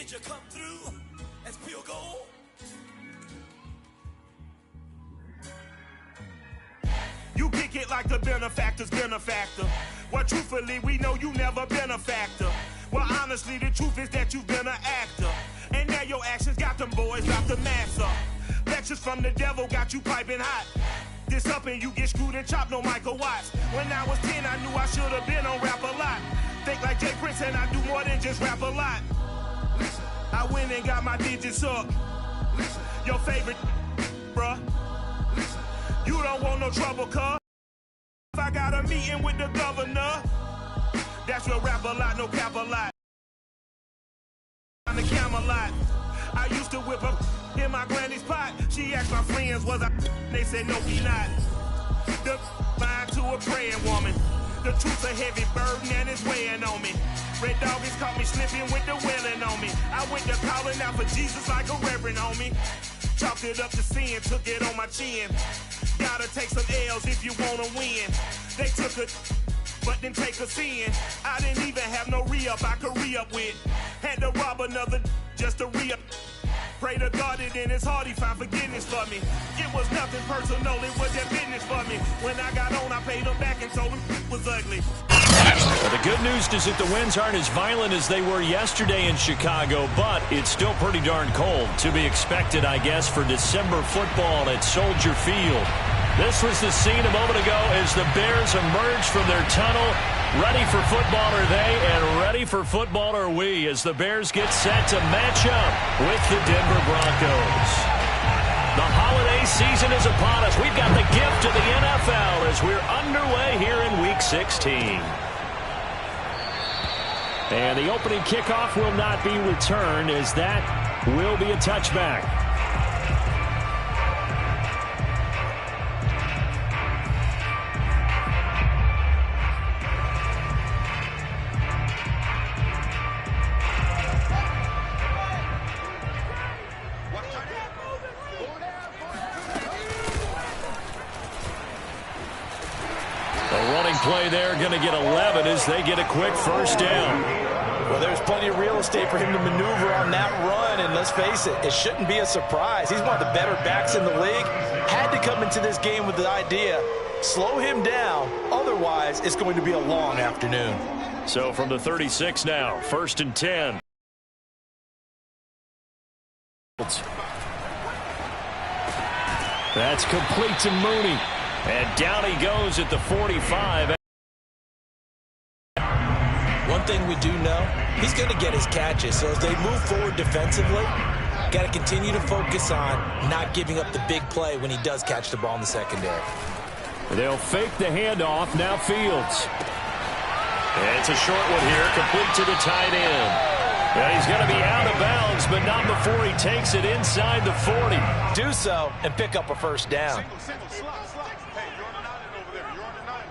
Did you come through as pure gold? You kick it like the benefactor's benefactor. Well, truthfully, we know you never been a factor. Well, honestly, the truth is that you've been an actor. And now your actions got them boys out the mass up. Lectures from the devil got you piping hot. This up and you get screwed and chopped, no Michael Watts. When I was 10, I knew I should have been on Rap a Lot. Think like Jay Prince and I do more than just rap a lot. I went and got my digits up. Your favorite, bruh. You don't want no trouble, cuz. If I got a meeting with the governor, that's your Rap a Lot, no cap a lot. On the Camelot, I used to whip up in my granny's pot. She asked my friends, was I? They said, no, he not. The line to a praying woman. The truth's a heavy burden and it's weighing on me. Red Doggies caught me slipping with the wailing on me. I went to calling out for Jesus like a reverend on me. Chalked it up to sin, took it on my chin. Gotta take some L's if you wanna win. They took it, but didn't take us in. I didn't even have no re-up I could re-up with. Had to rob another just to re-up. Pray to God that in his heart he found forgiveness for me. It was nothing personal, it was their business for me. When I got on, I paid them back and told them it was ugly. Well, the good news is that the winds aren't as violent as they were yesterday in Chicago, but it's still pretty darn cold. To be expected, I guess, for December football at Soldier Field. This was the scene a moment ago as the Bears emerged from their tunnel. Ready for football are they, and ready for football are we, as the Bears get set to match up with the Denver Broncos. The holiday season is upon us. We've got the gift of the NFL as we're underway here in Week 16. And the opening kickoff will not be returned, as that will be a touchback. Play there, going to get 11 as they get a quick first down. Well, there's plenty of real estate for him to maneuver on that run, and let's face it, it shouldn't be a surprise. He's one of the better backs in the league. Had to come into this game with the idea, slow him down, otherwise it's going to be a long afternoon. So from the 36 now, 1st and 10. That's complete to Mooney. And down he goes at the 45. One thing we do know, he's going to get his catches. So as they move forward defensively, got to continue to focus on not giving up the big play when he does catch the ball in the secondary. They'll fake the handoff. Now Fields. And it's a short one here, complete to the tight end. Yeah, he's going to be out of bounds, but not before he takes it inside the 40. Do so and pick up a first down. Single, slot. Hey, you're on the 9 over there. You're on the 9.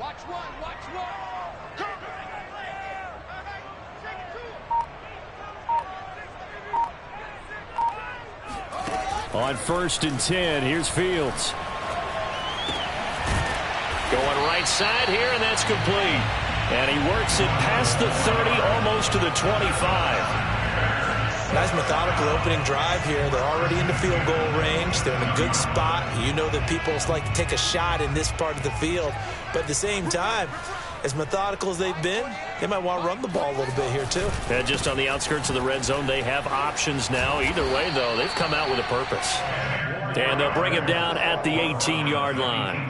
Watch one. On 1st and 10, here's Fields. Going right side here, and that's complete. And he works it past the 30, almost to the 25. Nice methodical opening drive here. They're already into field goal range. They're in a good spot. You know that people like to take a shot in this part of the field. But at the same time, as methodical as they've been, they might want to run the ball a little bit here too. And just on the outskirts of the red zone, they have options now. Either way, though, they've come out with a purpose. And they'll bring him down at the 18-yard line.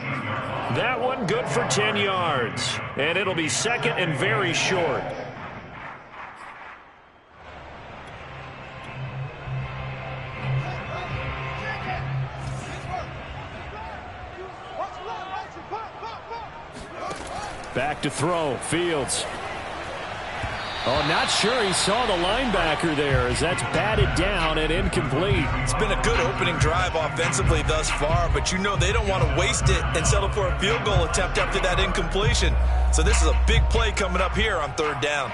That one good for 10 yards. And it'll be second and very short. Back to throw. Fields. Oh, not sure he saw the linebacker there, as that's batted down and incomplete. It's been a good opening drive offensively thus far, but you know they don't want to waste it and settle for a field goal attempt after that incompletion. So this is a big play coming up here on 3rd down.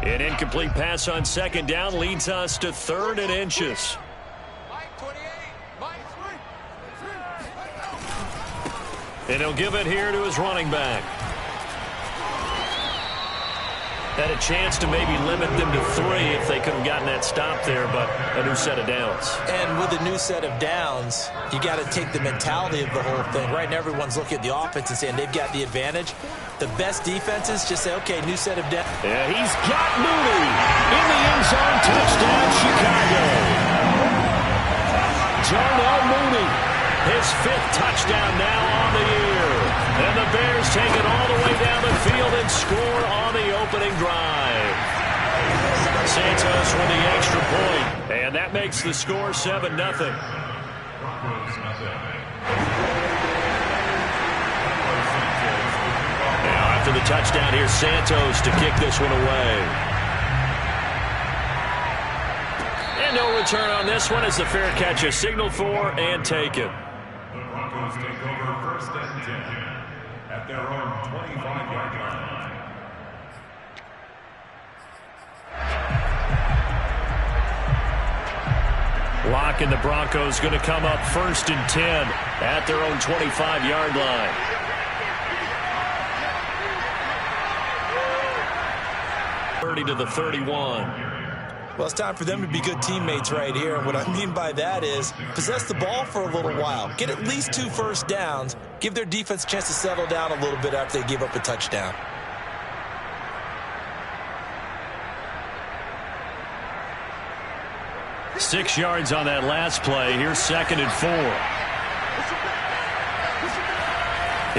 An incomplete pass on 2nd down leads us to 3rd and inches. And he'll give it here to his running back. Had a chance to maybe limit them to 3 if they could have gotten that stop there, but a new set of downs. And with a new set of downs, you got to take the mentality of the whole thing. Right now, everyone's looking at the offense and saying they've got the advantage. The best defenses just say, okay, new set of downs. Yeah, he's got Mooney in the end zone. Touchdown, Chicago. Darnell Mooney, his 5th touchdown now on the year. And the Bears take it all the way down the field and score on the opening drive. Santos with the extra point, and that makes the score 7-0. Now after the touchdown, here's Santos to kick this one away. And no return on this one as the fair catch is signaled for and taken. The Broncos take over 1st and 10 at their own 25-yard line. Locke and the Broncos going to come up 1st and 10 at their own 25-yard line. To the 31. Well, it's time for them to be good teammates right here. And what I mean by that is possess the ball for a little while. Get at least 2 first downs. Give their defense a chance to settle down a little bit after they give up a touchdown. Six yards on that last play. Here's 2nd and 4.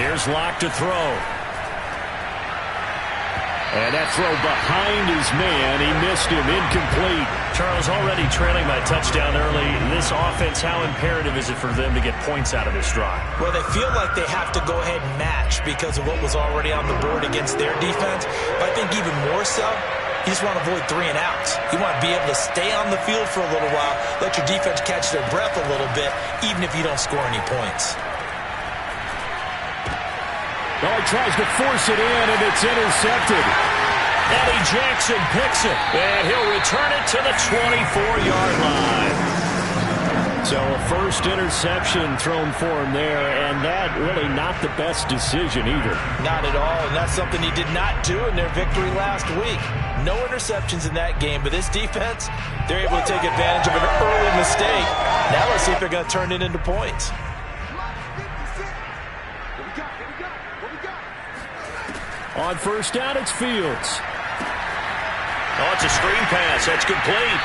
Here's Locke to throw. And that throw behind his man. He missed him. Incomplete. Charles, already trailing by touchdown early. This offense, how imperative is it for them to get points out of this drive? Well, they feel like they have to go ahead and match because of what was already on the board against their defense. But I think even more so, you just want to avoid 3 and outs. You want to be able to stay on the field for a little while, let your defense catch their breath a little bit, even if you don't score any points. Oh, he tries to force it in, and it's intercepted. Eddie Jackson picks it, and he'll return it to the 24-yard line. So a first interception thrown for him there, and that really not the best decision either. Not at all, and that's something he did not do in their victory last week. No interceptions in that game, but this defense, they're able to take advantage of an early mistake. Now let's see if they're going to turn it into points. On first down, it's Fields. Oh, it's a screen pass. That's complete.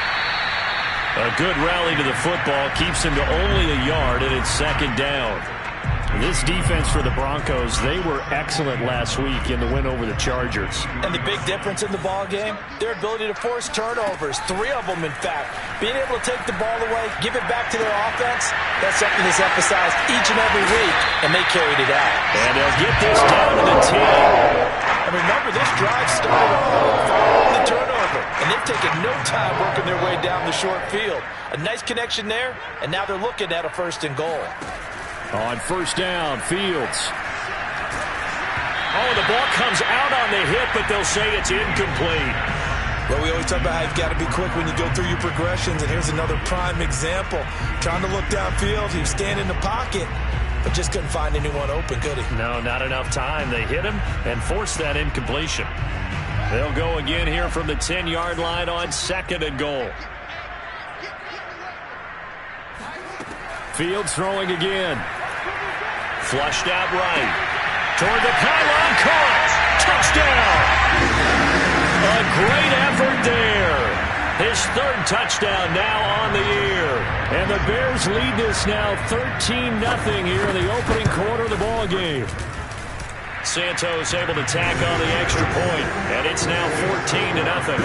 A good rally to the football keeps him to only a yard, and it's 2nd down. This defense for the Broncos, they were excellent last week in the win over the Chargers. And the big difference in the ball game, their ability to force turnovers, 3 of them in fact. Being able to take the ball away, give it back to their offense, that's something that's emphasized each and every week, and they carried it out. And they'll get this down to the 10. And remember, this drive started off following the turnover, and they've taken no time working their way down the short field. A nice connection there, and now they're looking at a 1st and goal. On first down, Fields. Oh, the ball comes out on the hip, but they'll say it's incomplete. Well, we always talk about how you've got to be quick when you go through your progressions, and here's another prime example. Trying to look downfield, he was standing in the pocket, but just couldn't find anyone open, could he? No, not enough time. They hit him and forced that incompletion. They'll go again here from the 10-yard line on 2nd and goal. Fields throwing again. Flushed out right. Toward the pylon, caught. Touchdown. A great effort there. His 3rd touchdown now on the year. And the Bears lead this now 13-0 here in the opening quarter of the ball game. Santos able to tack on the extra point, and it's now 14-0.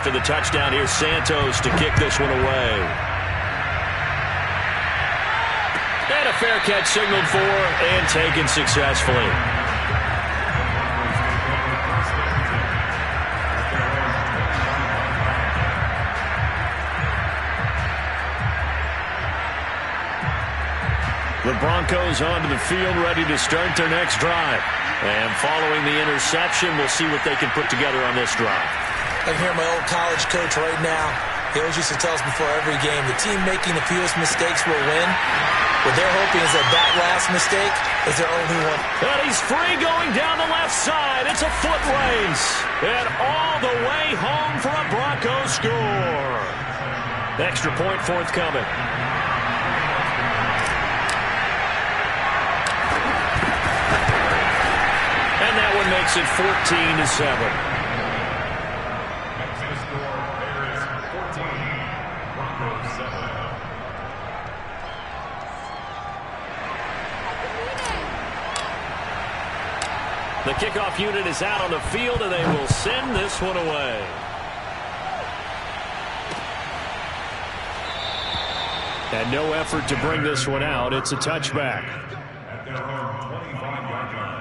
After the touchdown, here's Santos to kick this one away. And a fair catch signaled for and taken successfully. The Broncos onto the field, ready to start their next drive. And following the interception, we'll see what they can put together on this drive. I can hear my old college coach right now. He always used to tell us before every game, the team making the fewest mistakes will win. What they're hoping is that last mistake is their only one. And he's free going down the left side. It's a foot race. And all the way home for a Broncos score. Extra point forthcoming. And that one makes it 14-7. The kickoff unit is out on the field, and they will send this one away. And no effort to bring this one out. It's a touchback. At their own 25-yard line.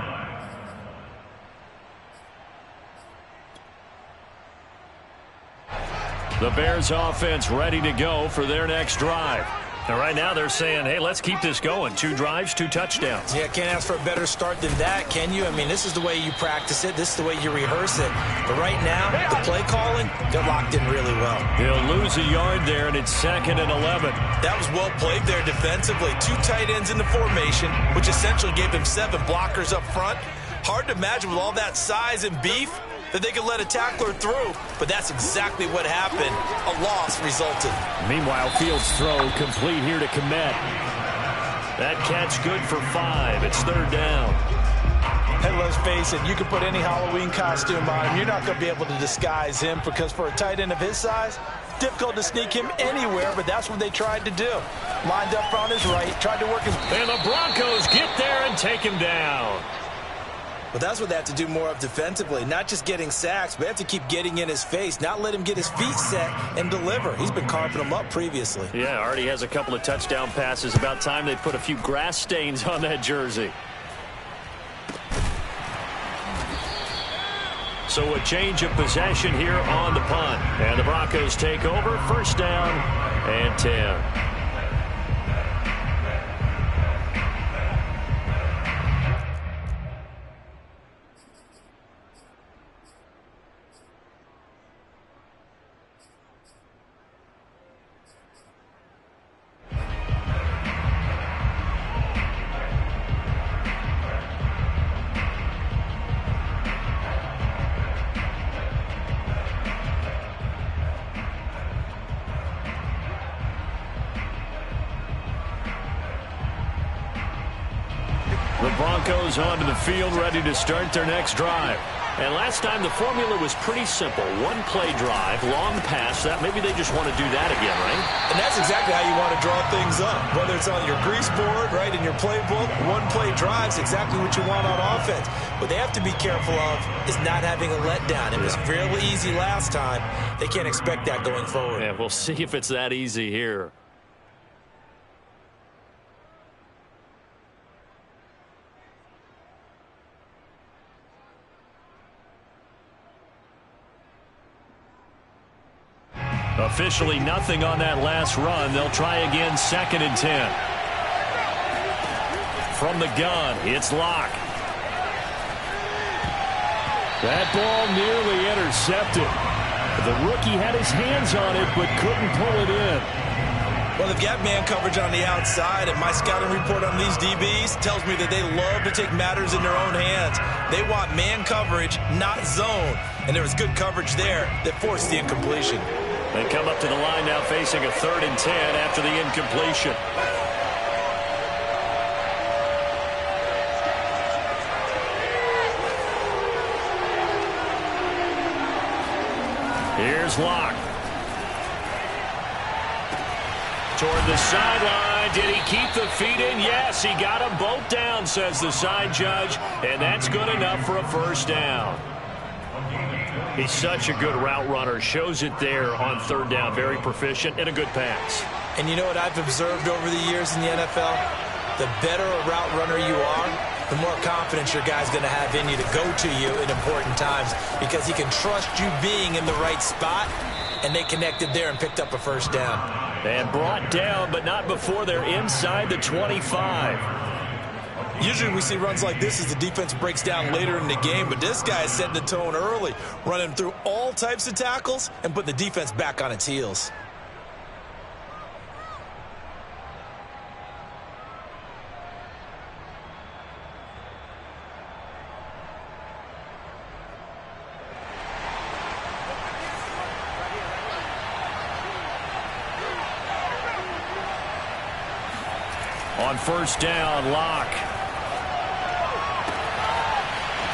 The Bears offense ready to go for their next drive. And right now they're saying, hey, let's keep this going. 2 drives, 2 touchdowns. Yeah, can't ask for a better start than that, can you? I mean, this is the way you practice it. This is the way you rehearse it. But right now, the play calling, they're locked in really well. He'll lose a yard there, and it's 2nd and 11. That was well played there defensively. 2 tight ends in the formation, which essentially gave him 7 blockers up front. Hard to imagine with all that size and beef that they could let a tackler through, but that's exactly what happened. A loss resulted. Meanwhile, Fields' throw complete here to Kmet. That catch good for 5. It's 3rd down. Hey, let's face it, you can put any Halloween costume on him. You're not going to be able to disguise him because for a tight end of his size, difficult to sneak him anywhere, but that's what they tried to do. Lined up on his right, tried to work his... And the Broncos get there and take him down. But that's what they have to do more of defensively, not just getting sacks, but they have to keep getting in his face, not let him get his feet set and deliver. He's been carving them up previously. Yeah, already has a couple of touchdown passes. About time they put a few grass stains on that jersey. So a change of possession here on the punt. And the Broncos take over, 1st down and 10. The Broncos onto the field, ready to start their next drive. And last time the formula was pretty simple. 1-play drive, long pass. That maybe they just want to do that again, right? And that's exactly how you want to draw things up. Whether it's on your grease board, right, in your playbook, 1-play drive's exactly what you want on offense. What they have to be careful of is not having a letdown. It was fairly easy last time. They can't expect that going forward. Yeah, we'll see if it's that easy here. Officially nothing on that last run. They'll try again, 2nd and 10. From the gun, it's Locke. That ball nearly intercepted. The rookie had his hands on it, but couldn't pull it in. Well, they've got man coverage on the outside, and my scouting report on these DBs tells me that they love to take matters in their own hands. They want man coverage, not zone. And there was good coverage there that forced the incompletion. They come up to the line now facing a 3rd and 10 after the incompletion. Here's Locke. Toward the sideline. Did he keep the feet in? Yes, he got them both down, says the side judge. And that's good enough for a 1st down. He's such a good route runner. Shows it there on 3rd down. Very proficient and a good pass. And you know what I've observed over the years in the NFL? The better a route runner you are, the more confidence your guy's going to have in you to go to you in important times because he can trust you being in the right spot, and they connected there and picked up a 1st down. And brought down, but not before they're inside the 25. Usually we see runs like this as the defense breaks down later in the game, but this guy is setting the tone early, running through all types of tackles and putting the defense back on its heels. On first down, Locke.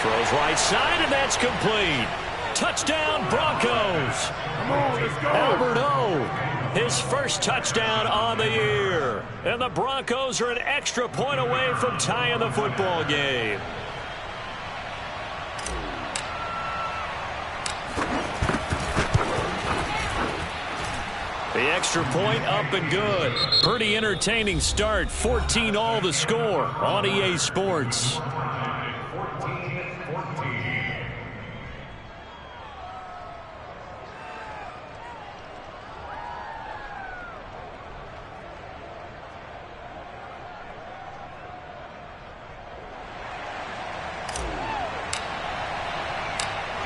Throws right side, and that's complete. Touchdown, Broncos. Come on, let's go. Albert O, his first touchdown on the year. And the Broncos are an extra point away from tying the football game. The extra point up and good. Pretty entertaining start. 14 all the score on EA Sports. 14-14.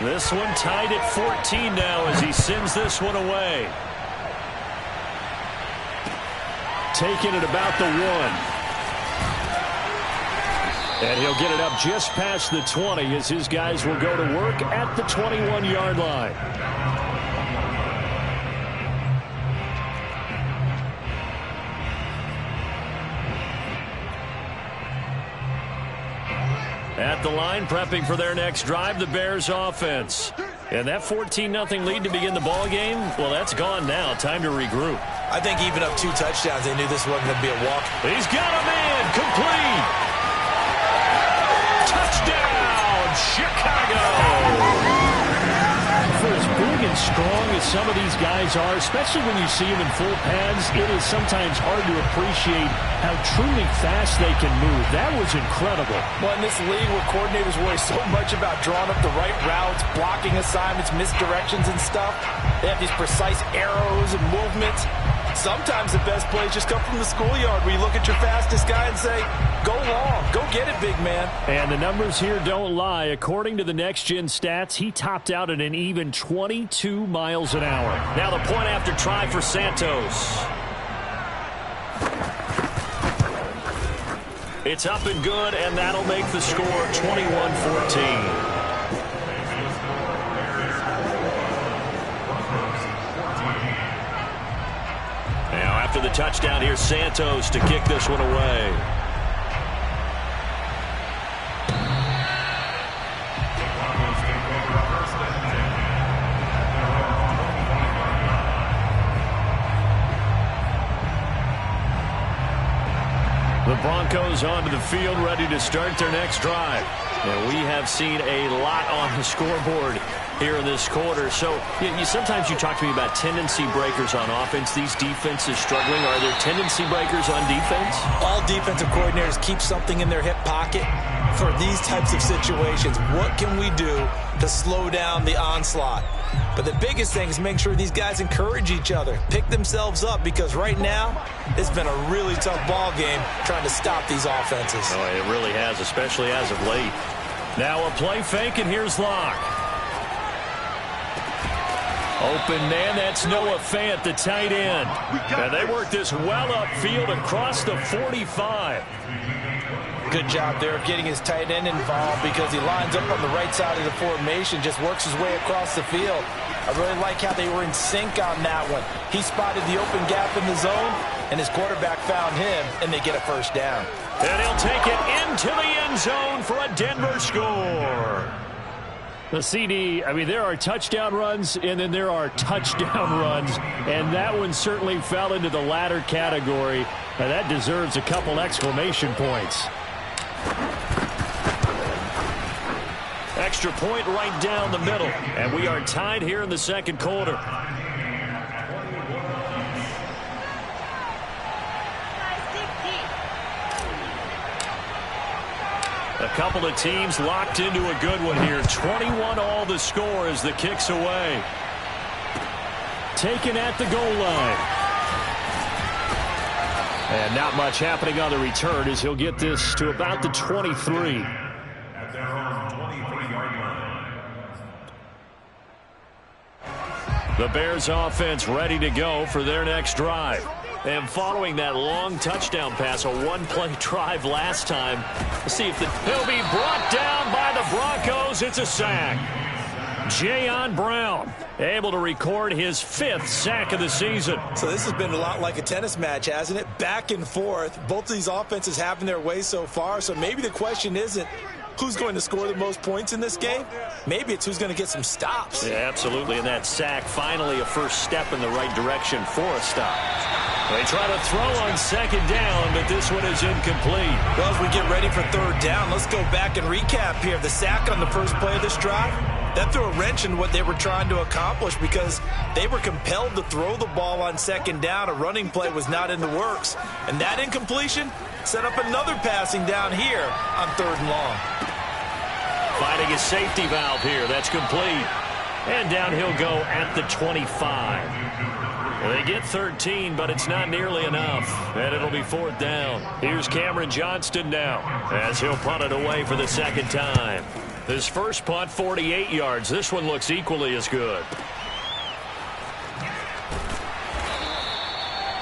This one tied at 14 now as he sends this one away. Taking it about the 1. And he'll get it up just past the 20 as his guys will go to work at the 21-yard line. At the line, prepping for their next drive, the Bears offense. And that 14-0 lead to begin the ball game, well, that's gone now. Time to regroup. I think even up 2 touchdowns, they knew this wasn't going to be a walk. He's got a man, complete. Touchdown, Chicago. For as big and strong as some of these guys are, especially when you see them in full pads, it is sometimes hard to appreciate how truly fast they can move. That was incredible. Well, in this league where coordinators worry so much about drawing up the right routes, blocking assignments, misdirections and stuff, they have these precise arrows and movements. Sometimes the best plays just come from the schoolyard where you look at your fastest guy and say, go long, go get it, big man. And the numbers here don't lie. According to the Next Gen stats, he topped out at an even 22 miles an hour. Now the point after try for Santos. It's up and good, and that'll make the score 21-14. Now after the touchdown, here's Santos to kick this one away. The Broncos onto the field, ready to start their next drive. And we have seen a lot on the scoreboard here in this quarter. So sometimes you talk to me about tendency breakers on offense. These defenses struggling. Are there tendency breakers on defense? All defensive coordinators keep something in their hip pocket for these types of situations. What can we do to slow down the onslaught? But the biggest thing is make sure these guys encourage each other, pick themselves up, because right now it's been a really tough ball game trying to stop these offenses. Oh, it really has, especially as of late. Now a play fake, and here's Locke. Open man, that's Noah Fant, the tight end. And they work this well upfield across the 45. Good job there of getting his tight end involved because he lines up on the right side of the formation, just works his way across the field. I really like how they were in sync on that one. He spotted the open gap in the zone, and his quarterback found him, and they get a first down. And he'll take it into the end zone for a Denver score. The CD, I mean, there are touchdown runs, and then there are touchdown runs, and that one certainly fell into the latter category. And that deserves a couple exclamation points. Extra point right down the middle, and we are tied here in the second quarter. A couple of teams locked into a good one here. 21 all the score as the kick's away. Taken at the goal line. And not much happening on the return as he'll get this to about the 23. At their own 23-yard line. The Bears offense ready to go for their next drive. And following that long touchdown pass, a one-play drive last time, let's see if he'll be brought down by the Broncos. It's a sack. Jayon Brown able to record his 5th sack of the season. So this has been a lot like a tennis match, hasn't it? Back and forth. Both of these offenses having their way so far. So maybe the question isn't who's going to score the most points in this game. Maybe it's who's going to get some stops. Yeah, absolutely. And that sack, finally a first step in the right direction for a stop. They try to throw on 2nd down, but this one is incomplete. Well, as we get ready for 3rd down, let's go back and recap here. The sack on the first play of this drive, that threw a wrench in what they were trying to accomplish because they were compelled to throw the ball on 2nd down. A running play was not in the works. And that incompletion set up another passing down here on 3rd and long. Finding a safety valve here. That's complete. And down he'll go at the 25. They get 13, but it's not nearly enough. And it'll be 4th down. Here's Cameron Johnston now as he'll punt it away for the 2nd time. His first punt, 48 yards. This one looks equally as good.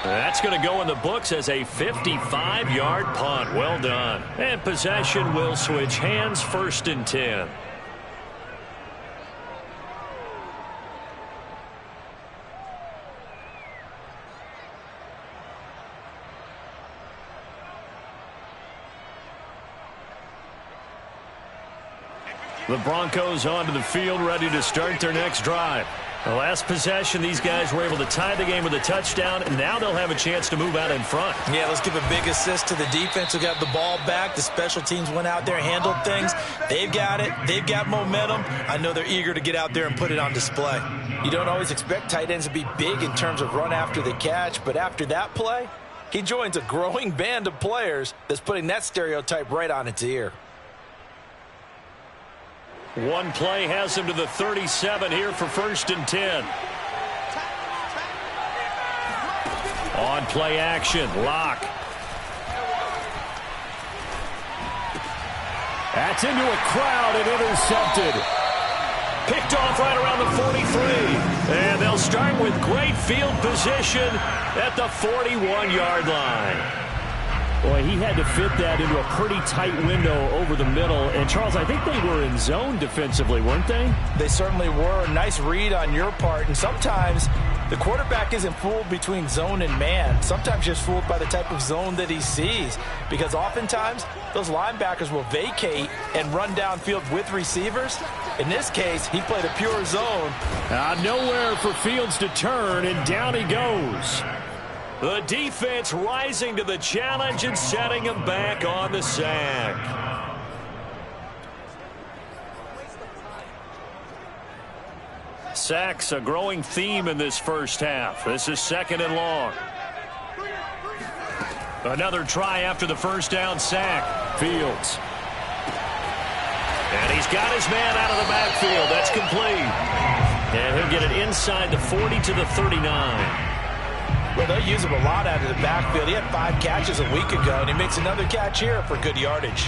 That's going to go in the books as a 55-yard punt. Well done. And possession will switch hands, 1st and 10. The Broncos onto the field, ready to start their next drive. The last possession, these guys were able to tie the game with a touchdown, and now they'll have a chance to move out in front. Yeah, let's give a big assist to the defense who got the ball back. The special teams went out there, handled things. They've got it. They've got momentum. I know they're eager to get out there and put it on display. You don't always expect tight ends to be big in terms of run after the catch, but after that play, he joins a growing band of players that's putting that stereotype right on its ear. One play has him to the 37 here for 1st and 10. On play action, Locke. That's into a crowd and intercepted. Picked off right around the 43. And they'll start with great field position at the 41-yard line. Boy, he had to fit that into a pretty tight window over the middle. And, Charles, I think they were in zone defensively, weren't they? They certainly were. Nice read on your part. And sometimes the quarterback isn't fooled between zone and man. Sometimes just fooled by the type of zone that he sees. Because oftentimes, those linebackers will vacate and run downfield with receivers. In this case, he played a pure zone. Nowhere for Fields to turn, and down he goes. The defense rising to the challenge and setting him back on the sack. Sacks, a growing theme in this first half. This is 2nd and long. Another try after the first down sack. Fields. And he's got his man out of the backfield. That's complete. And he'll get it inside the 40 to the 39. Well, they'll use him a lot out of the backfield. He had 5 catches a week ago, and he makes another catch here for good yardage.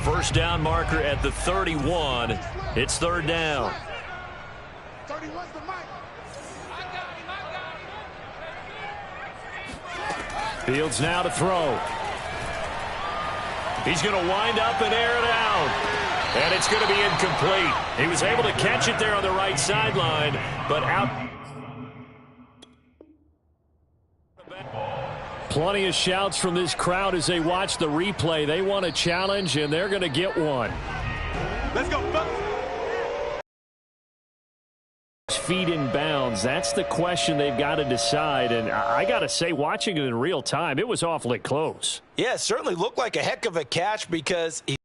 First down marker at the 31. It's 3rd down. Fields now to throw. He's going to wind up and air it out. And it's going to be incomplete. He was able to catch it there on the right sideline, but out. Plenty of shouts from this crowd as they watch the replay. They want a challenge, and they're going to get one. Let's go, fellas. Feet in bounds. That's the question they've got to decide. And I got to say, watching it in real time, it was awfully close. Yeah, it certainly looked like a heck of a catch because he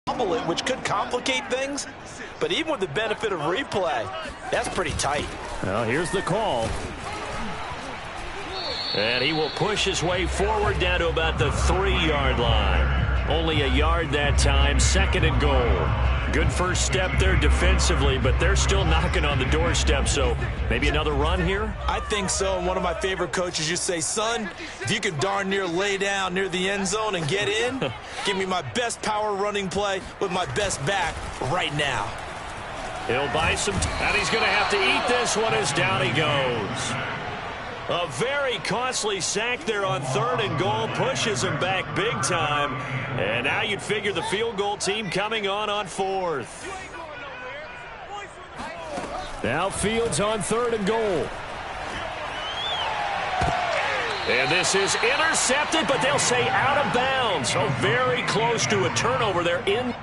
fumbled it, which could complicate things. But even with the benefit of replay, that's pretty tight. Well, here's the call. And he will push his way forward down to about the 3-yard line. Only a yard that time, 2nd and goal. Good first step there defensively, but they're still knocking on the doorstep, so maybe another run here? I think so. And one of my favorite coaches used to say, son, if you can darn near lay down near the end zone and get in, give me my best power running play with my best back right now. He'll buy some, and he's going to have to eat this one as down he goes. A very costly sack there on 3rd and goal. Pushes him back big time. And now you'd figure the field goal team coming on 4th. Now Fields on 3rd and goal. And this is intercepted, but they'll say out of bounds. So very close to a turnover there in.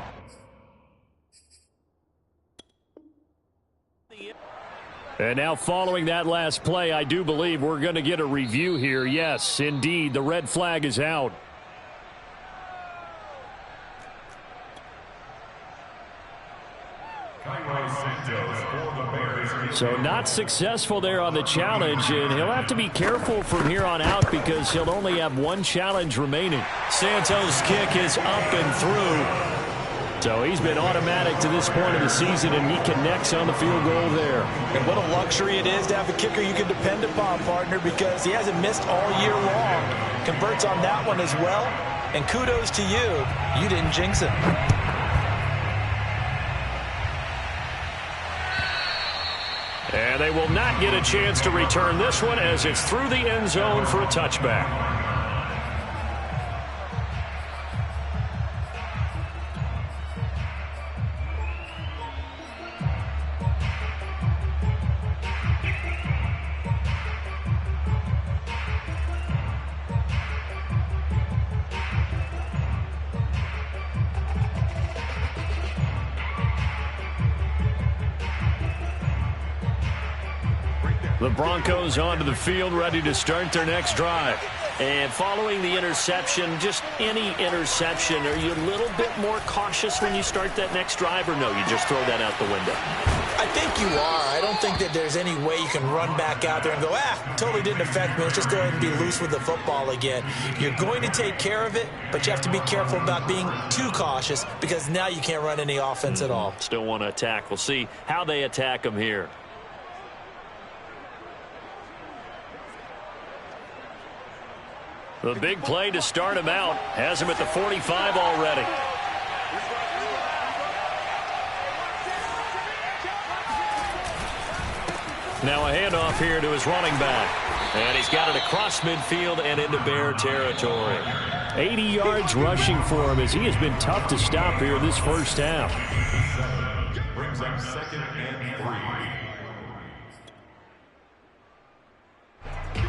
And now following that last play, I do believe we're going to get a review here. Yes, indeed, the red flag is out. So not successful there on the challenge, and he'll have to be careful from here on out because he'll only have one challenge remaining. Santos' kick is up and through. So he's been automatic to this point of the season, and he connects on the field goal there. And what a luxury it is to have a kicker you can depend upon, partner, because he hasn't missed all year long. Converts on that one as well, and kudos to you. You didn't jinx it. And they will not get a chance to return this one as it's through the end zone for a touchback. The Broncos onto the field, ready to start their next drive. And following the interception, just any interception, are you a little bit more cautious when you start that next drive, or no, you just throw that out the window? I think you are. I don't think that there's any way you can run back out there and go, totally didn't affect me. Let's just go ahead and be loose with the football again. You're going to take care of it, but you have to be careful about being too cautious because now you can't run any offense at all. Still want to attack. We'll see how they attack them here. The big play to start him out has him at the 45 already. Now a handoff here to his running back. And he's got it across midfield and into Bear territory. 80 yards rushing for him as he has been tough to stop here this first half. Brings up 2nd and 3.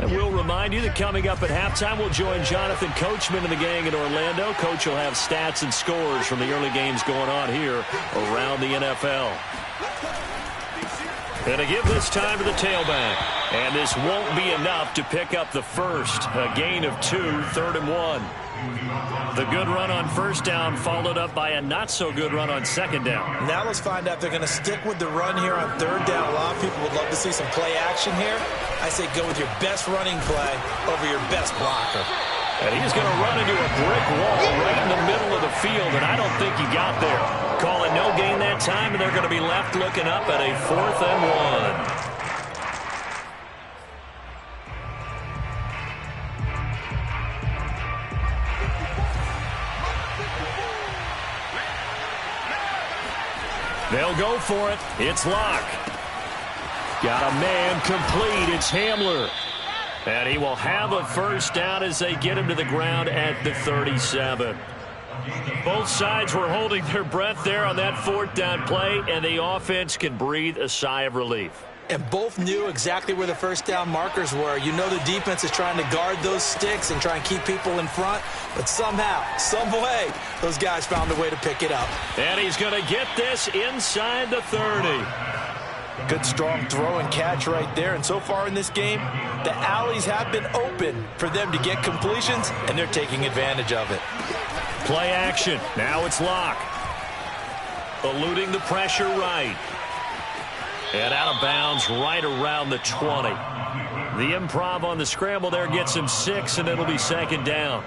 And we'll remind you that coming up at halftime, we'll join Jonathan Coachman and the gang in Orlando. Coach will have stats and scores from the early games going on here around the NFL. And to give this time to the tailback. And this won't be enough to pick up the first. A gain of 2, 3rd and 1. The good run on first down followed up by a not-so-good run on second down. Now let's find out if they're going to stick with the run here on 3rd down. A lot of people would love to see some play action here. I say go with your best running play over your best blocker. And he's going to run into a brick wall right in the middle of the field, and I don't think he got there. Call it no gain that time, and they're going to be left looking up at a 4th and 1. They'll go for it. It's Locke. Got a man complete. It's Hamler. And he will have a first down as they get him to the ground at the 37. Both sides were holding their breath there on that 4th down play, and the offense can breathe a sigh of relief. And both knew exactly where the first down markers were. You know the defense is trying to guard those sticks and try and keep people in front. But somehow, some way, those guys found a way to pick it up. And he's going to get this inside the 30. Good strong throw and catch right there. And so far in this game, the alleys have been open for them to get completions, and they're taking advantage of it. Play action. Now it's Locke. Eluding the pressure right. And out of bounds right around the 20. The improv on the scramble there gets him 6, and it'll be 2nd down.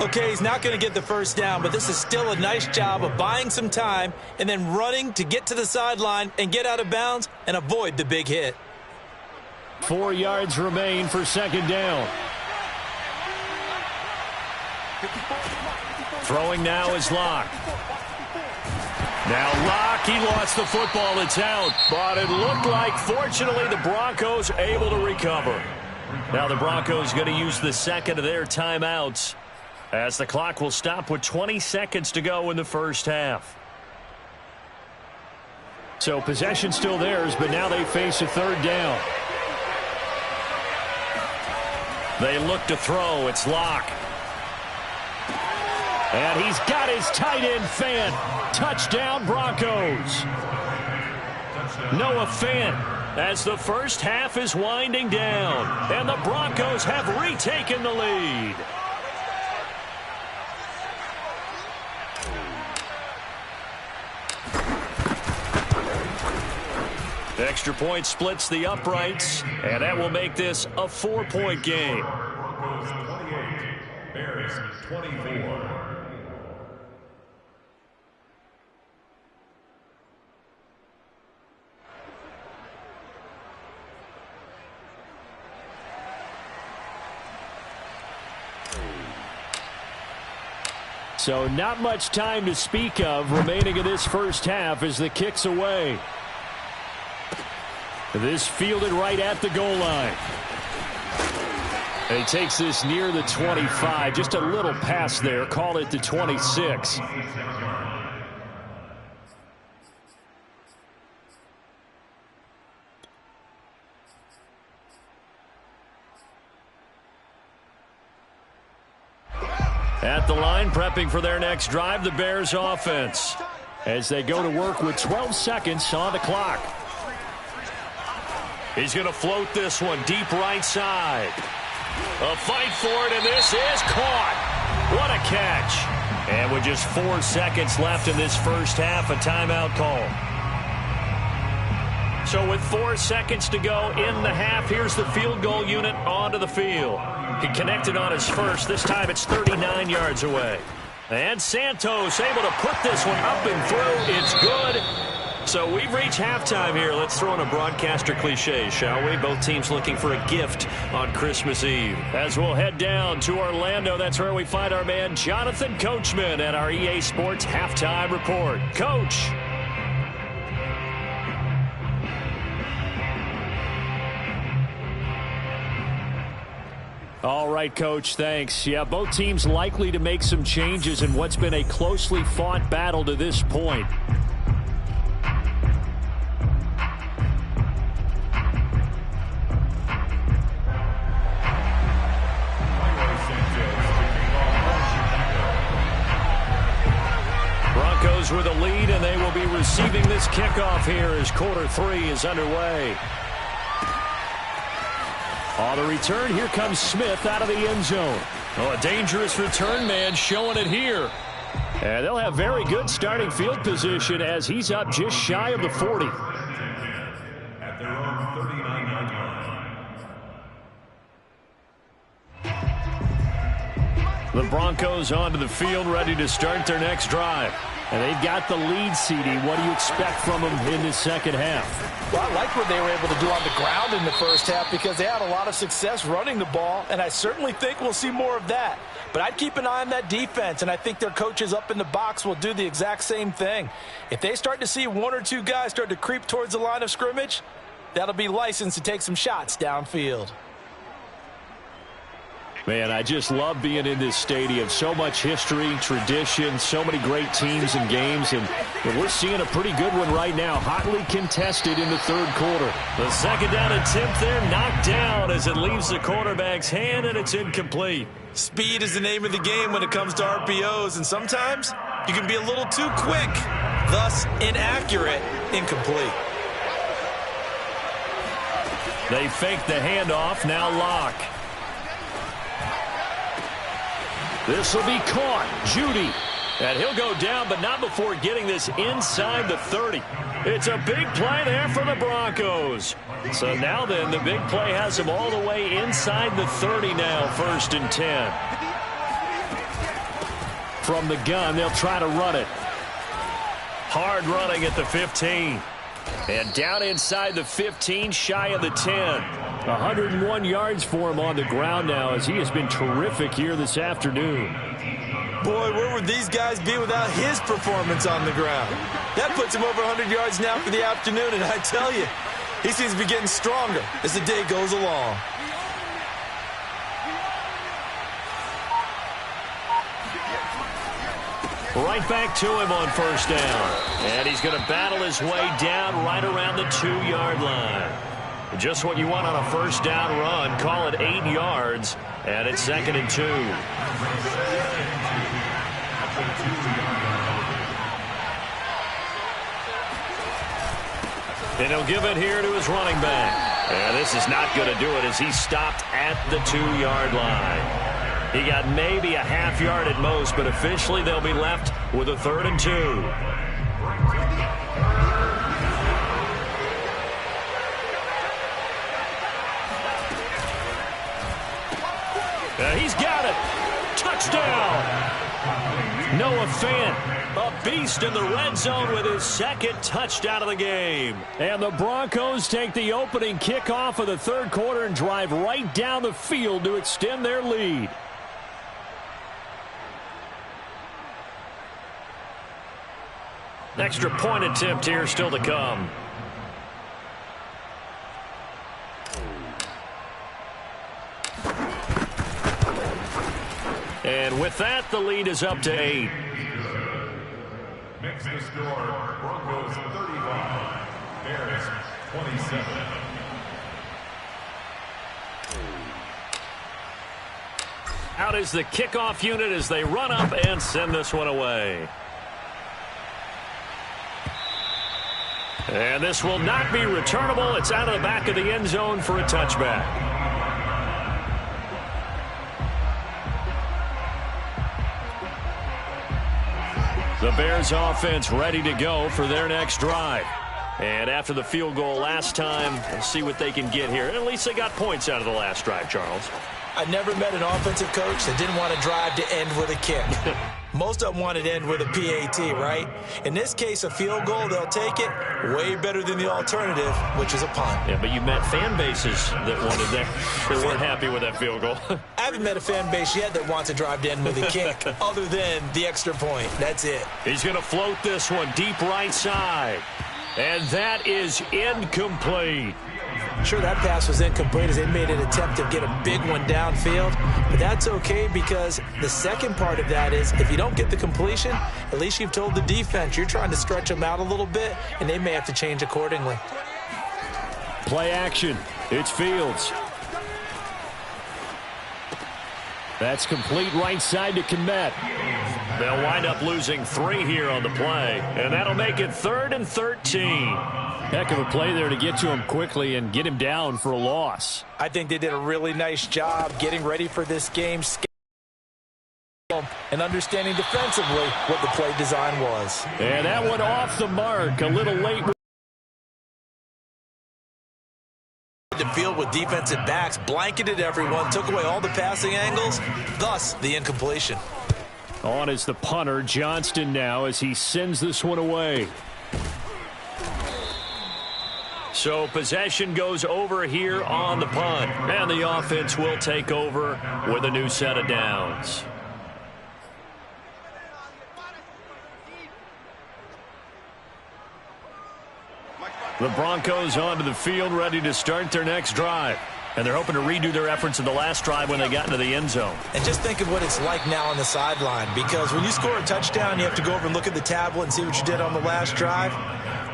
Okay, he's not going to get the first down, but this is still a nice job of buying some time and then running to get to the sideline and get out of bounds and avoid the big hit. 4 yards remain for 2nd down. Throwing now is Locke. Now Locke, he lost the football. It's out. But it looked like, fortunately, the Broncos able to recover. Now the Broncos going to use the second of their timeouts as the clock will stop with 20 seconds to go in the first half. So possession still theirs, but now they face a third down. They look to throw. It's Locke. And he's got his tight end fan. Touchdown, Broncos. Noah Fant as the first half is winding down. And the Broncos have retaken the lead. Extra point splits the uprights, and that will make this a 4-point game. Broncos 28, Bears 24. So not much time to speak of remaining in this first half as the kick's away. This fielded right at the goal line. And he takes this near the 25. Just a little pass there. Call it the 26. At the line, prepping for their next drive, the Bears offense, as they go to work with 12 seconds on the clock. He's going to float this one deep right side. A fight for it, and this is caught. What a catch. And with just 4 seconds left in this first half, a timeout call. So with 4 seconds to go in the half, here's the field goal unit onto the field. He connected on his first. This time it's 39 yards away. And Santos able to put this one up and through. It's good. So we've reached halftime here. Let's throw in a broadcaster cliche, shall we? Both teams looking for a gift on Christmas Eve. As we'll head down to Orlando, that's where we find our man Jonathan Coachman at our EA Sports Halftime Report. Coach. All right, Coach, thanks. Yeah, both teams likely to make some changes in what's been a closely fought battle to this point. Broncos with a lead, and they will be receiving this kickoff here as quarter 3 is underway. On the return, here comes Smith out of the end zone. Oh, a dangerous return man showing it here. And they'll have very good starting field position as he's up just shy of the 40. At their own 39-yard line. The Broncos onto the field, ready to start their next drive. And they've got the lead, CD. What do you expect from them in the second half? Well, I like what they were able to do on the ground in the first half because they had a lot of success running the ball, and I certainly think we'll see more of that. But I'd keep an eye on that defense, and I think their coaches up in the box will do the exact same thing. If they start to see 1 or 2 guys start to creep towards the line of scrimmage, that'll be licensed to take some shots downfield. Man, I just love being in this stadium. So much history, tradition, so many great teams and games, and we're seeing a pretty good one right now. Hotly contested in the third quarter. The second down attempt there knocked down as it leaves the quarterback's hand, and it's incomplete. Speed is the name of the game when it comes to RPOs, and sometimes you can be a little too quick, thus inaccurate, incomplete. They fake the handoff, now Locke. This will be caught. Judy. And he'll go down, but not before getting this inside the 30. It's a big play there for the Broncos. So now then, the big play has them all the way inside the 30 now, 1st and 10. From the gun, they'll try to run it. Hard running at the 15. And down inside the 15, shy of the 10. 101 yards for him on the ground now as he has been terrific here this afternoon. Boy, where would these guys be without his performance on the ground? That puts him over 100 yards now for the afternoon, and I tell you, he seems to be getting stronger as the day goes along. Right back to him on first down. And he's going to battle his way down right around the 2-yard line. Just what you want on a first down run. Call it 8 yards. And it's 2nd and 2. And he'll give it here to his running back. And this is not going to do it as he's stopped at the 2-yard line. He got maybe a half yard at most, but officially they'll be left with a 3rd and 2. He's got it. Touchdown. Noah Fant, a beast in the red zone with his 2nd touchdown of the game. And the Broncos take the opening kickoff of the 3rd quarter and drive right down the field to extend their lead. Extra point attempt here still to come. And with that, the lead is up to 8. Makes the score Broncos 35, Bears 27. Out is the kickoff unit as they run up and send this one away. And this will not be returnable. It's out of the back of the end zone for a touchback. The Bears offense ready to go for their next drive. And after the field goal last time, we'll see what they can get here. At least they got points out of the last drive, Charles. I never met an offensive coach that didn't want to drive to end with a kick. Most of them wanted to end with a PAT, right? In this case, a field goal, they'll take it. Way better than the alternative, which is a punt. Yeah, but you met fan bases that wanted that. They weren't happy with that field goal. I haven't met a fan base yet that wants to drive to end with a kick other than the extra point. That's it. He's going to float this one deep right side. And that is incomplete. Sure, that pass was incomplete as they made an attempt to get a big one downfield. But that's okay because the second part of that is if you don't get the completion, at least you've told the defense you're trying to stretch them out a little bit, and they may have to change accordingly. Play action. It's Fields. That's complete right side to Kmet. They'll wind up losing 3 here on the play, and that'll make it 3rd and 13. Heck of a play there to get to him quickly and get him down for a loss. I think they did a really nice job getting ready for this game and understanding defensively what the play design was. And that one off the mark, a little late. The field with defensive backs, blanketed everyone, took away all the passing angles, thus the incompletion. On is the punter, Johnston now, as he sends this one away. So possession goes over here on the punt, and the offense will take over with a new set of downs. The Broncos onto the field, ready to start their next drive. And they're hoping to redo their efforts in the last drive when they got into the end zone. And just think of what it's like now on the sideline, because when you score a touchdown, you have to go over and look at the tablet and see what you did on the last drive.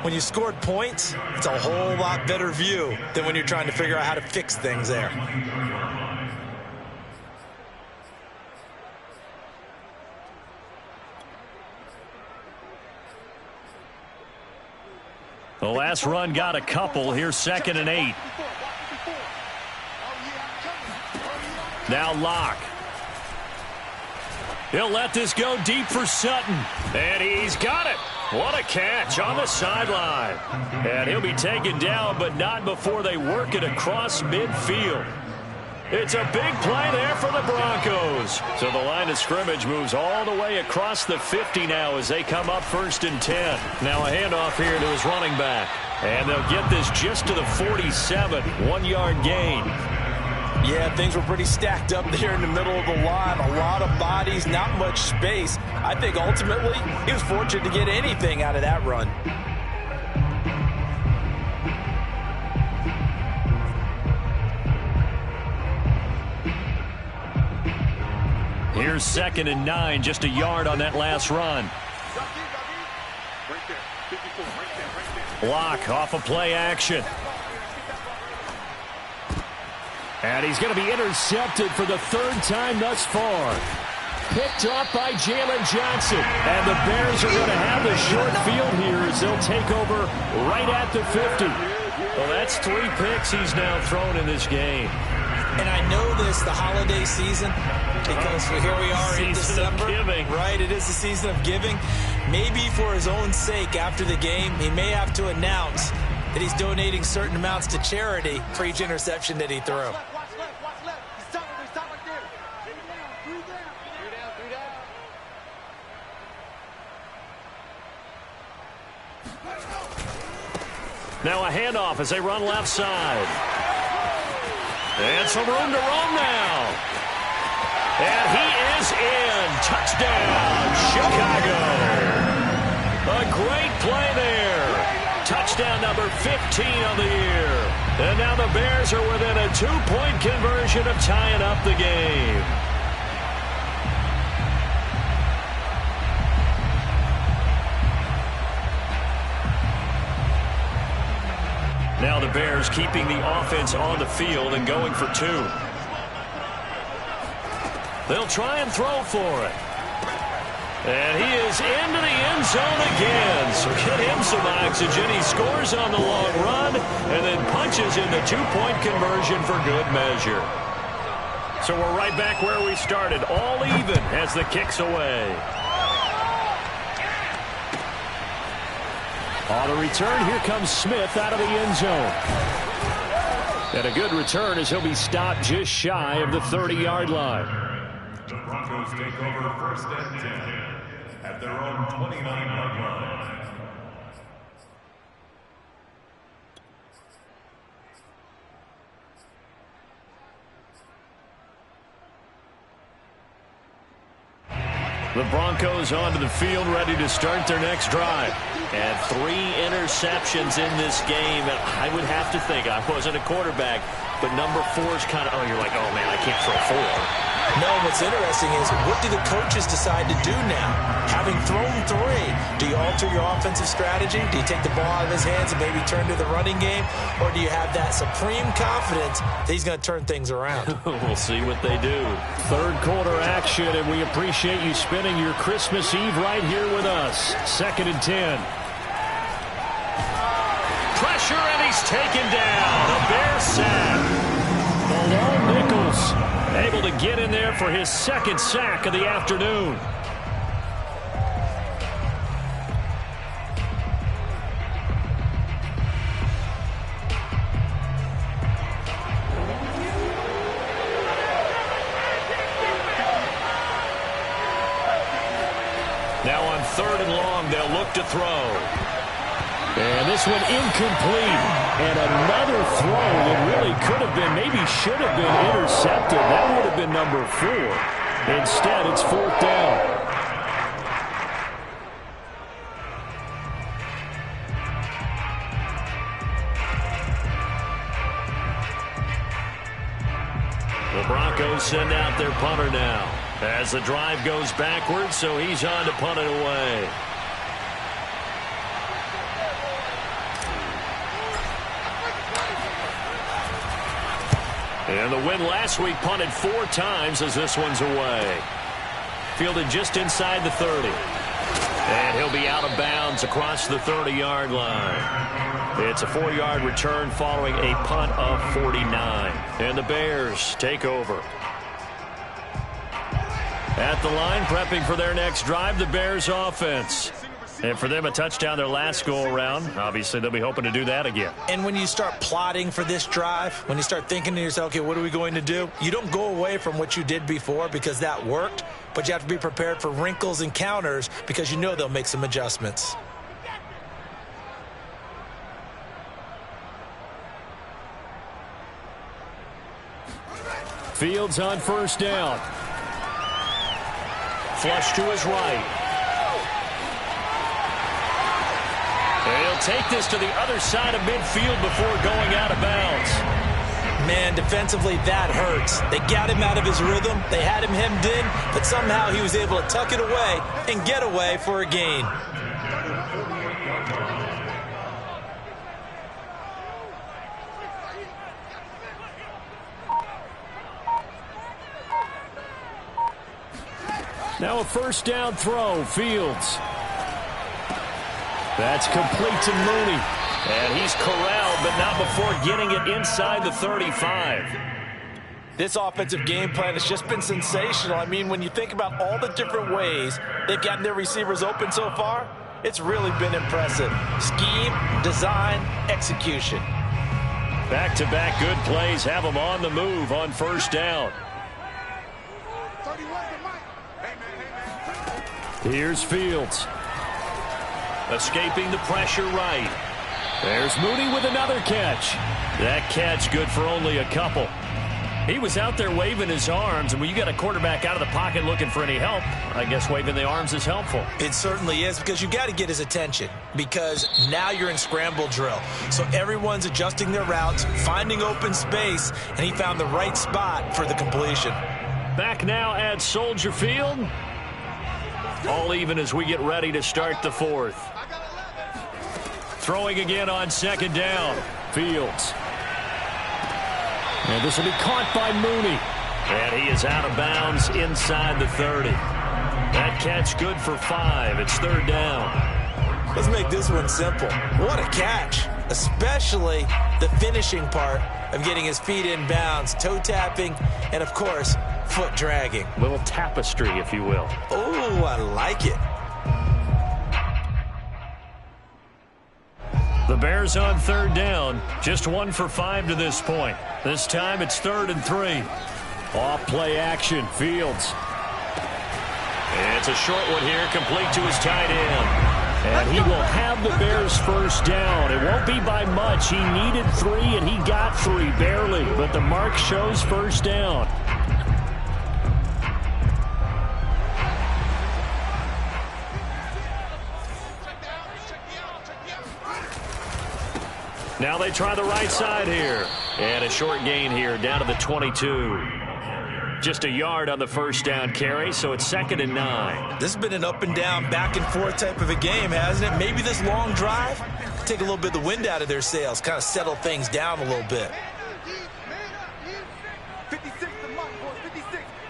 When you scored points, it's a whole lot better view than when you're trying to figure out how to fix things there. The last run got a couple. Here's 2nd and 8. Now Locke. He'll let this go deep for Sutton. And he's got it. What a catch on the sideline. And he'll be taken down, but not before they work it across midfield. It's a big play there for the Broncos. So the line of scrimmage moves all the way across the 50 now as they come up 1st and 10. Now a handoff here to his running back. And they'll get this just to the 47. 1-yard gain. Yeah, things were pretty stacked up there in the middle of the line. A lot of bodies, not much space. I think ultimately he was fortunate to get anything out of that run. Here's 2nd and 9, just a yard on that last run. Block off of play action. And he's going to be intercepted for the 3rd time thus far. Picked off by Jalen Johnson. And the Bears are going to have the short field here as they'll take over right at the 50. Well, that's 3 picks he's now thrown in this game. And I know this, the holiday season, because here we are in December. Right, it is the season of giving. Maybe for his own sake after the game, he may have to announce that he's donating certain amounts to charity for each interception that he threw. Now a handoff as they run left side. And some room to roam now. And he is in. Touchdown, Chicago. A great play there. Touchdown number 15 on the year. And now the Bears are within a 2-point conversion of tying up the game. Now the Bears keeping the offense on the field and going for 2. They'll try and throw for it. And he is into the end zone again. So get him some oxygen. He scores on the long run and then punches in the 2-point conversion for good measure. So we're right back where we started. All even as the kick's away. On the return, here comes Smith out of the end zone. And a good return as he'll be stopped just shy of the 30-yard line. The Broncos take over 1st and 10 at their own 29-yard line. The Broncos onto the field, ready to start their next drive. And 3 interceptions in this game. And I would have to think, I wasn't a quarterback, but number 4 is kind of, you're like, oh, man, I can't throw 4. No, what's interesting is, what do the coaches decide to do now? Having thrown 3, do you alter your offensive strategy? Do you take the ball out of his hands and maybe turn to the running game? Or do you have that supreme confidence that he's going to turn things around? We'll see what they do. 3rd quarter action, and we appreciate you spending your Christmas Eve right here with us. 2nd and 10. Pressure, and he's taken down. A Bears sack. Malone Nichols able to get in there for his 2nd sack of the afternoon. Now on 3rd and long, they'll look to throw. And this one incomplete. And another throw that really could have been, maybe should have been intercepted. That would have been number 4. Instead, it's 4th down. The Broncos send out their punter now as the drive goes backwards, so he's on to punt it away. And the win last week punted 4 times as this one's away. Fielded just inside the 30. And he'll be out of bounds across the 30-yard line. It's a 4-yard return following a punt of 49. And the Bears take over. At the line, prepping for their next drive, the Bears offense. And for them, a touchdown their last go-around. Obviously, they'll be hoping to do that again. And when you start plotting for this drive, when you start thinking to yourself, okay, what are we going to do? You don't go away from what you did before because that worked, but you have to be prepared for wrinkles and counters because you know they'll make some adjustments. Fields on 1st down. Flush to his right. He'll take this to the other side of midfield before going out of bounds. man, defensively, that hurts. They got him out of his rhythm. They had him hemmed in, but somehow he was able to tuck it away and get away for a gain. Now a first down throw, Fields. That's complete to Mooney. And he's corralled, but not before getting it inside the 35. This offensive game plan has just been sensational. I mean, when you think about all the different ways they've gotten their receivers open so far, it's really been impressive. Scheme, design, execution. Back-to-back good plays have them on the move on first down. Here's Fields. Escaping the pressure right. There's Mooney with another catch. That catch good for only a couple. He was out there waving his arms, and when you got a quarterback out of the pocket looking for any help, I guess waving the arms is helpful. It certainly is, because you got to get his attention, because now you're in scramble drill. So everyone's adjusting their routes, finding open space, and he found the right spot for the completion. Back now at Soldier Field. All even as we get ready to start the fourth. Throwing again on second down. Fields. And this will be caught by Mooney. And he is out of bounds inside the 30. That catch good for 5. It's third down. Let's make this one simple. What a catch. Especially the finishing part of getting his feet in bounds, toe tapping, and of course, foot dragging. Little tapestry, if you will. Oh, I like it. The Bears on third down. Just 1 for 5 to this point. This time it's 3rd and 3. Off play action. Fields. It's a short one here, complete to his tight end. And he will have the Bears first down. It won't be by much. He needed 3, and he got 3, barely. But the mark shows first down. Now they try the right side here. And a short gain here down to the 22. Just a yard on the first down carry, so it's 2nd and 9. This has been an up and down, back and forth type of a game, hasn't it? Maybe this long drive take a little bit of the wind out of their sails, kind of settle things down a little bit. 56,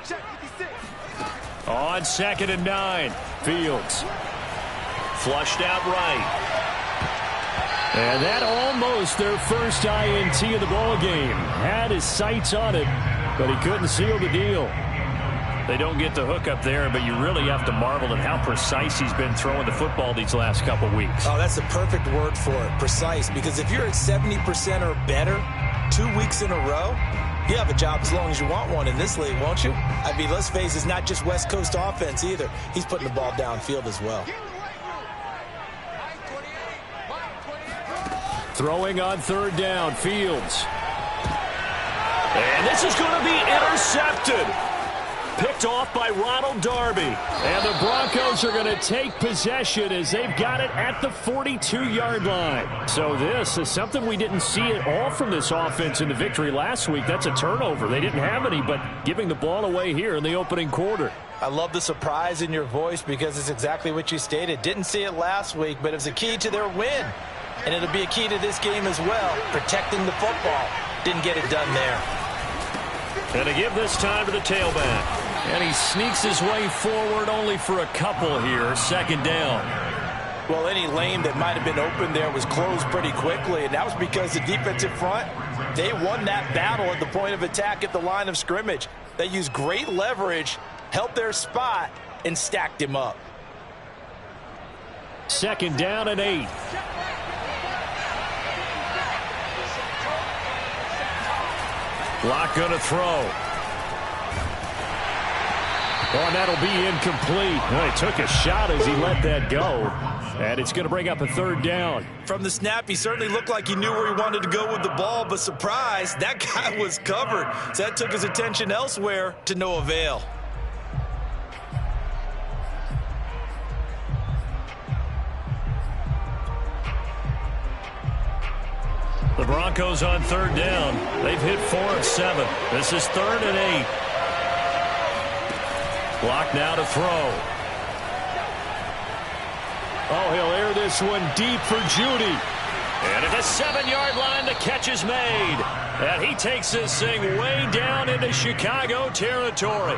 check 56. On 2nd and 9, Fields. Flushed out right. And that almost their first INT of the ball game. Had his sights on it, but he couldn't seal the deal. They don't get the hook up there, but you really have to marvel at how precise he's been throwing the football these last couple weeks. Oh, that's the perfect word for it, precise, because if you're at 70% or better 2 weeks in a row, you have a job as long as you want one in this league, won't you? I mean, let's face it, it's not just West Coast offense either. He's putting the ball downfield as well. Throwing on third down, Fields. And this is going to be intercepted. Picked off by Ronald Darby. And the Broncos are going to take possession as they've got it at the 42-yard line. So this is something we didn't see at all from this offense in the victory last week. That's a turnover. They didn't have any, but giving the ball away here in the opening quarter. I love the surprise in your voice because it's exactly what you stated. Didn't see it last week, but it was a key to their win. And it'll be a key to this game as well, protecting the football. Didn't get it done there. And to give this time to the tailback. And he sneaks his way forward only for a couple here. 2nd down. Well, any lane that might have been open there was closed pretty quickly, and that was because the defensive front, they won that battle at the point of attack at the line of scrimmage. They used great leverage, held their spot, and stacked him up. 2nd down and 8. Locke going to throw. Oh, and that'll be incomplete. Well, he took a shot as he let that go. And it's going to bring up a 3rd down. From the snap, he certainly looked like he knew where he wanted to go with the ball, but surprise, that guy was covered. So that took his attention elsewhere to no avail. The Broncos on third down. They've hit 4 of 7. This is 3rd and 8. Block now to throw. Oh, he'll air this one deep for Judy. And at the 7-yard line, the catch is made. And he takes this thing way down into Chicago territory.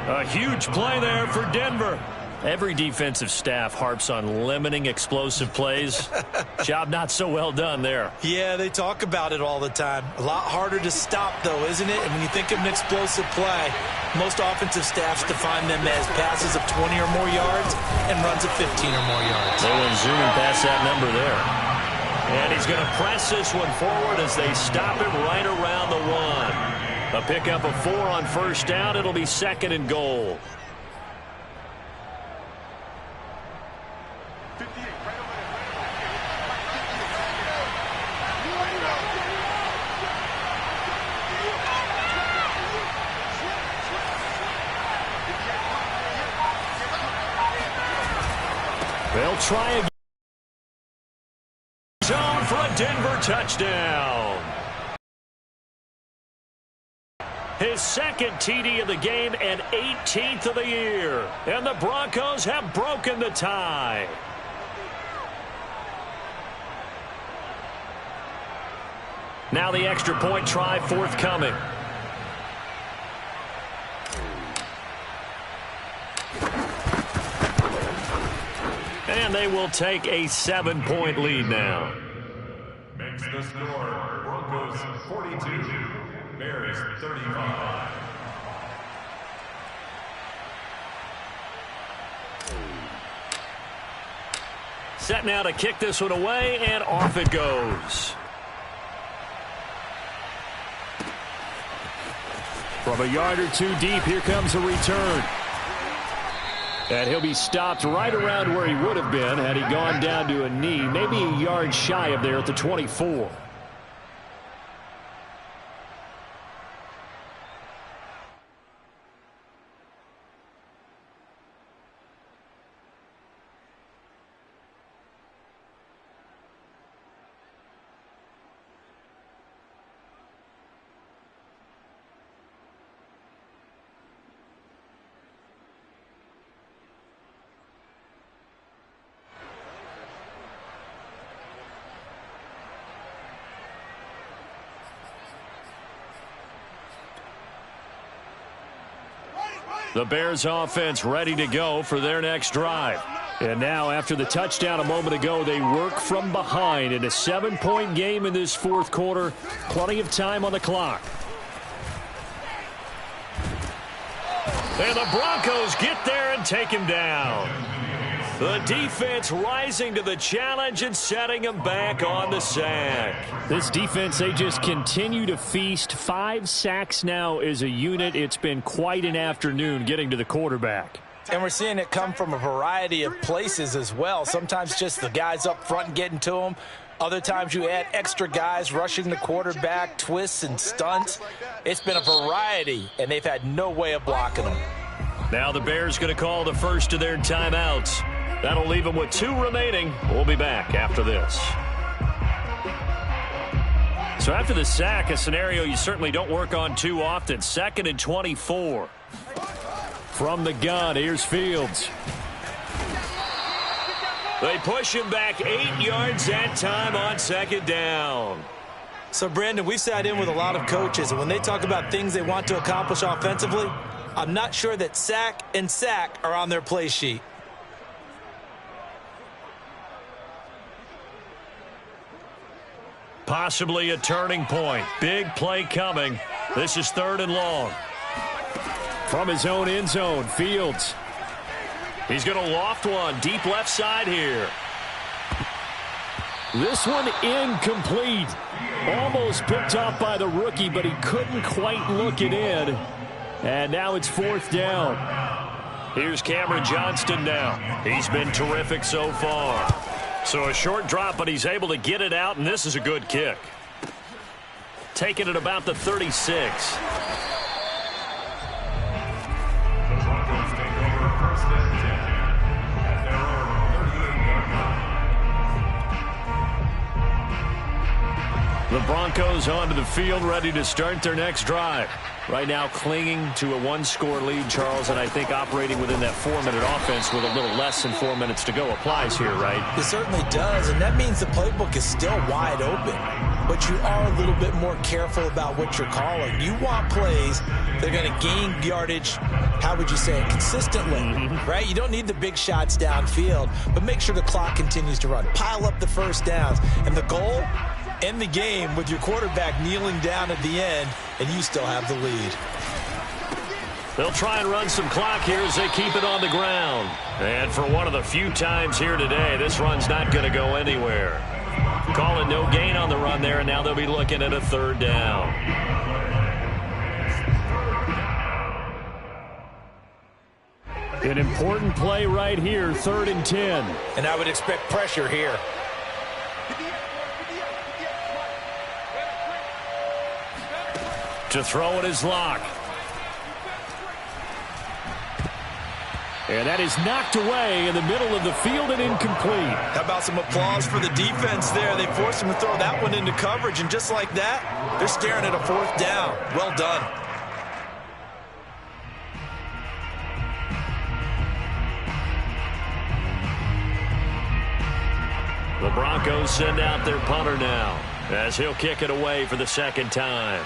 A huge play there for Denver. Every defensive staff harps on limiting explosive plays. Job not so well done there. Yeah, they talk about it all the time. A lot harder to stop, though, isn't it? And when you think of an explosive play, most offensive staffs define them as passes of 20 or more yards and runs of 15 or more yards. They went zooming past that number there. And he's going to press this one forward as they stop him right around the 1. A pickup of 4 on first down. It'll be 2nd and goal. They'll try again. Zone for a Denver touchdown. His 2nd TD of the game and 18th of the year. And the Broncos have broken the tie. Now the extra point try forthcoming. And they will take a 7-point lead now. Makes the score Broncos 42, Bears 35. Set now to kick this one away, and off it goes. From a yard or 2 deep, here comes a return. And he'll be stopped right around where he would have been had he gone down to a knee, maybe a yard shy of there at the 24. The Bears offense ready to go for their next drive. And now after the touchdown a moment ago, they work from behind in a 7-point game in this 4th quarter. Plenty of time on the clock. And the Broncos get there and take him down. The defense rising to the challenge and setting him back on the sack. This defense, they just continue to feast. 5 sacks now as a unit. It's been quite an afternoon getting to the quarterback. And we're seeing it come from a variety of places as well. Sometimes just the guys up front getting to him. Other times you add extra guys rushing the quarterback, twists and stunts. It's been a variety, and they've had no way of blocking them. Now the Bears going to call the first of their timeouts. That'll leave them with 2 remaining. We'll be back after this. So after the sack, a scenario you certainly don't work on too often. 2nd and 24. From the gun, here's Fields. They push him back 8 yards that time on 2nd down. So, Brandon, we've sat in with a lot of coaches, and when they talk about things they want to accomplish offensively, I'm not sure that sack and sack are on their play sheet. Possibly a turning point. Big play coming. This is 3rd and long. From his own end zone, Fields. He's going to loft one deep left side here. This one incomplete. Almost picked off by the rookie, but he couldn't quite look it in. And now it's 4th down. Here's Cameron Johnston now. He's been terrific so far. So a short drop, but he's able to get it out, and this is a good kick. Taking it about the 36. The Broncos take over 1st and 10 at their own 38-yard Broncos onto the field, ready to start their next drive. Right now clinging to a one-score lead, Charles, and I think operating within that 4-minute offense with a little less than 4 minutes to go applies here, right? It certainly does, and that means the playbook is still wide open. But you are a little bit more careful about what you're calling. You want plays that are going to gain yardage, how would you say it, consistently, right? You don't need the big shots downfield, but make sure the clock continues to run. Pile up the first downs, and the goal, end the game with your quarterback kneeling down at the end, and you still have the lead. They'll try and run some clock here as they keep it on the ground. And for one of the few times here today, this run's not going to go anywhere. Call it no gain on the run there, and now they'll be looking at a third down. An important play right here, 3rd and 10. And I would expect pressure here. To throw it is Locke. And that is knocked away in the middle of the field and incomplete. How about some applause for the defense there? They forced him to throw that one into coverage, and just like that, they're staring at a 4th down. Well done. The Broncos send out their punter now as he'll kick it away for the 2nd time.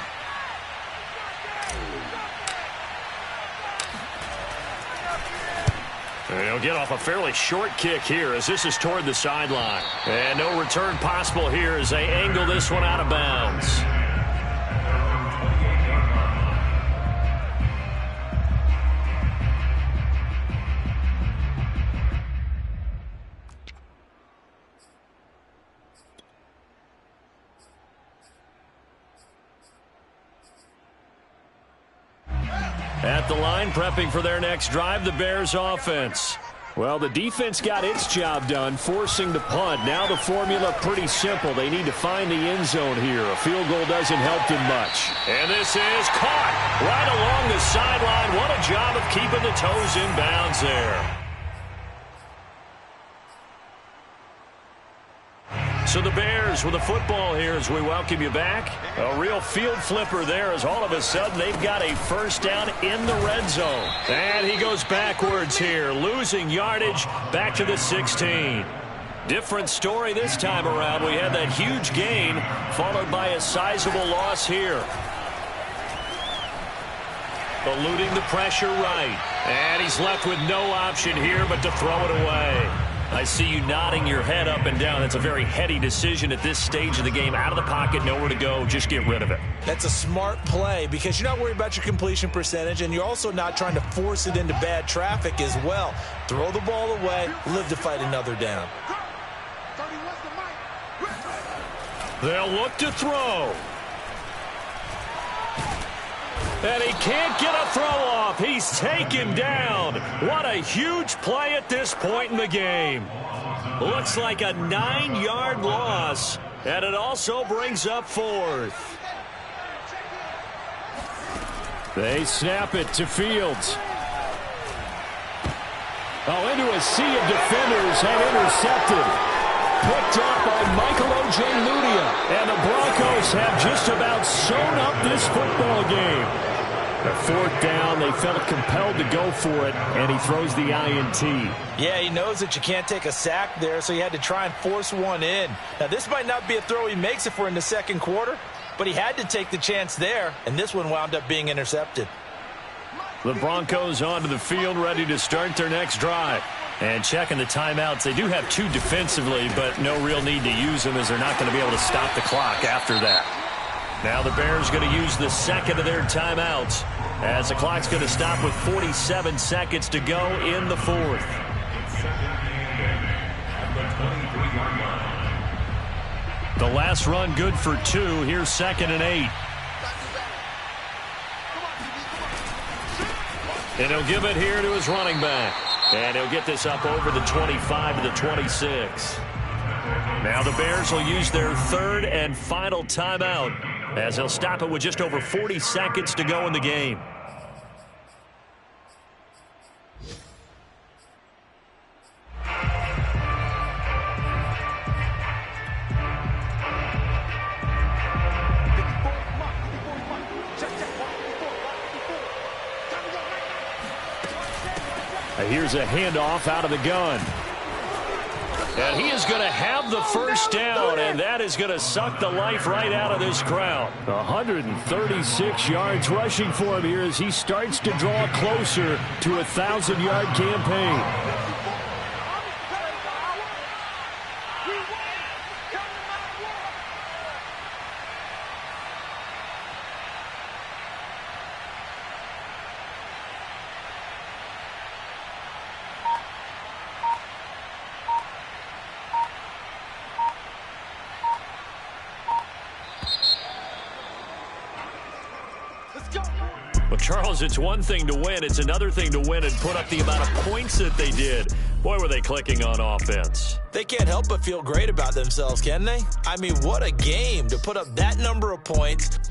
And he'll get off a fairly short kick here as this is toward the sideline. And no return possible here as they angle this one out of bounds. At the line, prepping for their next drive, the Bears offense. Well, the defense got its job done, forcing the punt. Now the formula pretty simple. They need to find the end zone here. A field goal doesn't help them much. And this is caught right along the sideline. What a job of keeping the toes in bounds there. So the Bears with the football here as we welcome you back. A real field flipper there as all of a sudden they've got a first down in the red zone. And he goes backwards here, losing yardage back to the 16. Different story this time around. We had that huge gain followed by a sizable loss here. Eluding the pressure right. And he's left with no option here but to throw it away. I see you nodding your head up and down. That's a very heady decision at this stage of the game. Out of the pocket, nowhere to go. Just get rid of it. That's a smart play because you're not worried about your completion percentage, and you're also not trying to force it into bad traffic as well. Throw the ball away, live to fight another down. They'll look to throw. And he can't get a throw off. He's taken down. What a huge play at this point in the game. Looks like a 9-yard loss. And it also brings up 4th. They snap it to Fields. Oh, into a sea of defenders and intercepted. Picked up by Michael Ojemudia. And the Broncos have just about sewn up this football game. A 4th down, they felt compelled to go for it, and he throws the INT. Yeah, he knows that you can't take a sack there, so he had to try and force one in. Now, this might not be a throw he makes if we're in the 2nd quarter, but he had to take the chance there, and this one wound up being intercepted. The Broncos onto the field, ready to start their next drive. And checking the timeouts, they do have 2 defensively, but no real need to use them as they're not going to be able to stop the clock after that. Now the Bears going to use the 2nd of their timeouts as the clock's going to stop with 47 seconds to go in the 4th. The last run good for 2. Here's 2nd and 8. And he'll give it here to his running back. And he'll get this up over the 25 to the 26. Now the Bears will use their 3rd and final timeout as they'll stop it with just over 40 seconds to go in the game. Here's a handoff out of the gun. And he is going to have the first down, and that is going to suck the life right out of this crowd. 136 yards rushing for him here as he starts to draw closer to a 1,000-yard campaign. Well, Charles, it's one thing to win. It's another thing to win and put up the amount of points that they did. Boy, were they clicking on offense. They can't help but feel great about themselves, can they? I mean, what a game to put up that number of points,